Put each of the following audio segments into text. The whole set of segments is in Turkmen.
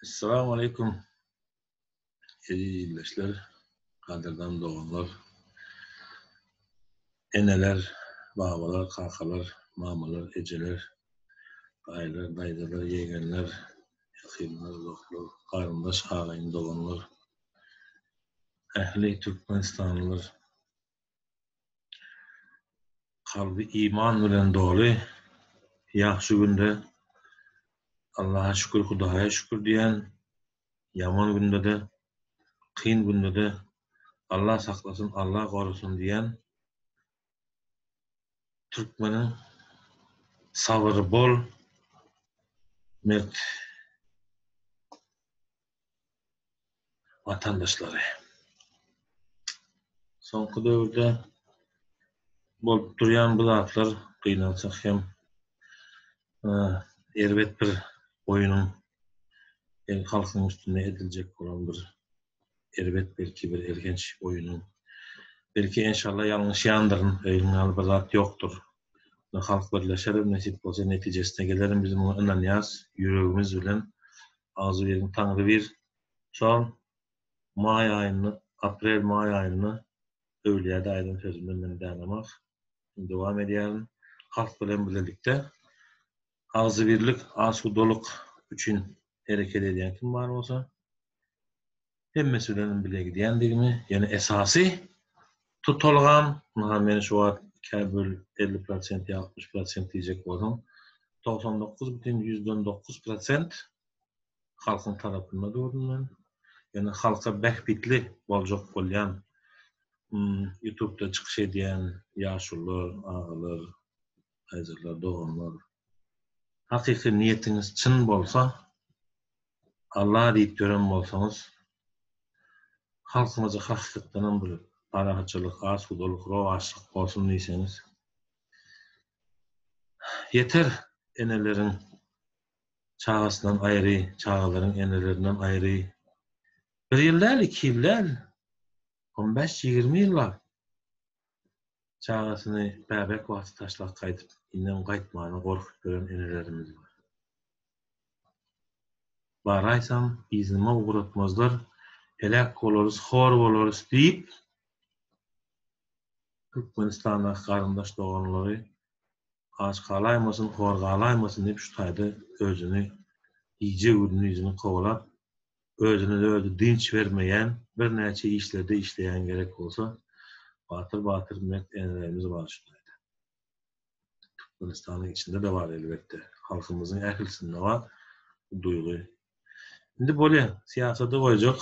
Assalamu alaikum. İyileşler, kaderden doğanlar, eneler, babalar, kakalar, mamalar, eceler, aylar, daydalar, yegenler, yakınlar, doklar, karındaş, ağayın doğanlar, ehli Türkmenistanlılar, kalbi iman bilen dolu, yaxşı günde Allah'a şükür, Hudaya şükür diyen, yaman günde de, kıyın günde de Allah saklasın, Allah korusun diyen Türkmenin sabrı bol, mert vatandaşları. Soňky döwürde bolup durýan bu zatlar gynalsak hem erbet bir oýunyň halkyň üstünde ediljek bolan bir erbet belki bir ergenç oýunyň belki inşallah ýalňyş ýandyryn öýüňäl bir zat ýokdur. Halk birleşer nesip bolsa netijesine gelerim bizim onu inanýas ýüregimiz bilen azy bilen taňry bir şol may aýyny aprel may aýyny öwliýa aýdym sözünden dänamak dowam edýän halk bilen birlikde azy birlik asudoluk üçin hereket edýän kim bar bolsa hemmesi bilen bilegi diýendigimi ýani esasy tutulgan men şu wagt 50% 60% diýjek bolsam 99,9% halkyň tarapynda durdum. Yani halka behbitli boljak bolýan YouTube'da çykyş edýän ýaşullar, ağalar, aýzarlar, doganlar. Hakyky niýetiniz çyn bolsa, Allah diýip gören bolsaňyz, halkymyza hakykatdan bir parahatçylyk, asudoluk, rowaçlyk bolsun diýseňiz, yeter enelerin çağasından aýry, çağalaryň enelerinden aýry. Bir ýyllar, 2 ýyllar, 15-20 ýyllar çağasyny bäbek wagt taşlap gaýdyp, inden gaýtmany gorkup gören enelerimiz bar. Baraýsam, iznime uğratmazlar, helak bolarys, hor bolarys diýip, Türkmenistanda garyndaş doganlary aç galaýmasyn, hor galaýmasyn diýip şu taýda özüni iýje gününi ýüzüni kowalap, özüne de özü dinç vermeýän bir näçe işlerde işleýän gerek bolsa, batyr mert enelerimiz bar şu taýda. Türkmenistanyň içinde de var elbette. Halkymyzyň ählisinde var duýgy. Indi bolýa, siýasata goýjak.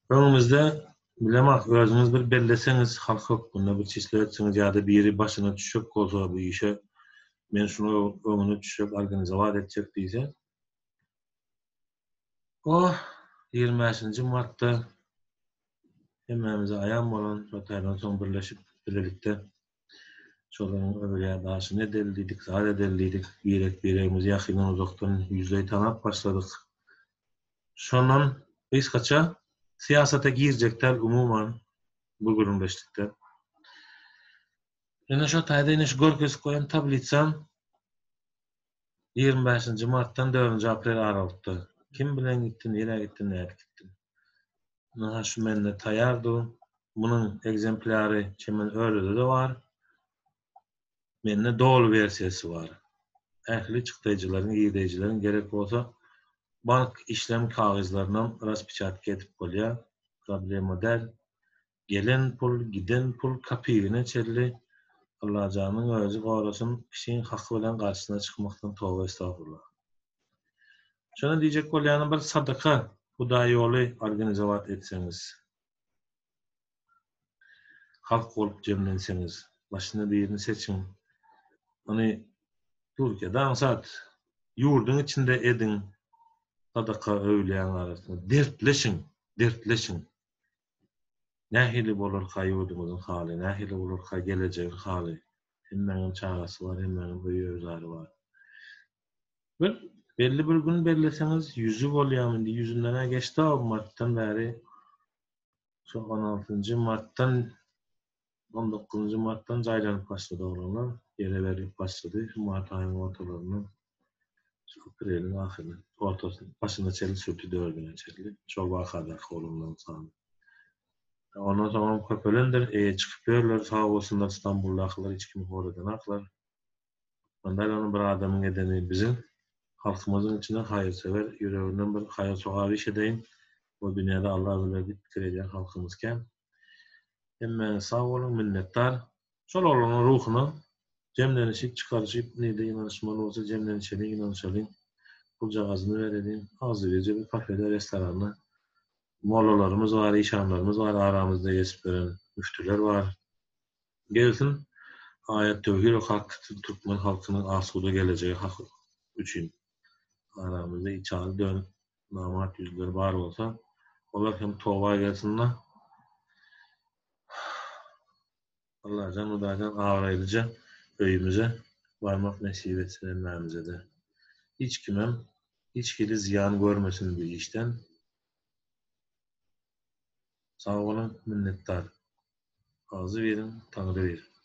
Öňümizde bilemek özüňiz bir belleseňiz, halk hökmünde bir çeşitli etseňiz ýa-da biri başyna düşük bolsa bu işe men şunu öňüne düşüp organizowat etjek diýse. 25-nji martda hemmemize aýan bolan şotaýdan soň birleşip birlikde şolaryň öwrüýä daşy ne deldidik, zat edeldik, birek-biregimiz ýakyndan uzakdan ýüzlei tanap başladyk. Şondan hiç gaça siyasata girjekler umuman bu görünmeşlikde. Ene şu taýda iniş görkes koyan tablitsam 25-nji martdan 4-nji aprel aralykda kim bilen gittin, ýere gittin, näde gittin. Naha şu mende taýardy. Munyň egzemplary çemen örüde de bar. Mende dolu versiýasy bar. Ähli çykdyjylaryň, ýerdejilerin gerek bolsa bank işlem kagyzlarynyň raspечатка edip bolýar. Problema däl. Gelen pul, giden pul kapygyna çelli. Allah janyň özü gorasyn, kişiň haky bilen garşysyna çykmakdan toba estağfurullah. Şonu diýjek bolýan bir sadaka Huda ýoly organizowat etseňiz. Halk bolup jemlenseňiz, başyna birini seçiň. Ony Türkiýede ansat ýurdun içinde edin. Sadaka öwliýän arasynda dertleşiň. Nähili bolar haýurdymyzyň haly, nähili bolar gelecek haly. Hemmeň çagasy bar, hemmeň öýüzleri bar. Bir belli bir gün belleseňiz, ýüzü bolýarmy, ýüzünden geçdi o martdan bäri. Şu 16-njy martdan 19-njy martdan jaýlanyp başlady olanlar, ýere berip başlady. Şu mart aýynyň ortalaryny bir elin ahirine. Ortasında, başında çeli sürtü dördüne çeli. Şol bakada kolundan sağlı. Ondan sonra köpelendir, çıkıp yerler, sağ olsunlar İstanbul'da akıllar, hiç kimi horadan aklar. Ondan onun bir adamın edeni bizim halkımızın içine hayırsever, yüreğinden bir hayır soğağı iş edeyim. Bu dünyada Allah bilir bitireceğin halkımızken. Emme sağ olun, minnettar. Şol olanın ruhuna cemlenişip, çıkarışıp, neyde inanışmalı olsa cemlenişelim, inanışalım. Bulcağızını verelim. Ağzı verici bir kafede, restoranı. Mollalarımız var, işanlarımız var, aramızda yesip veren müftüler var. Gelsin, ayet tevhid o Türkmen halkının asuda geleceği hak için aramızda içali dön namat yüzleri var olsa onlar hem tova gelsinler. Allah canı dacan ağraylıca öyümüze varmak nasip etsin ellerimize de. Hiç kimem, hiç kili ziyan görmesin bu işten. Sağ olun, minnettar. Ağzı verin, Tanrı verin.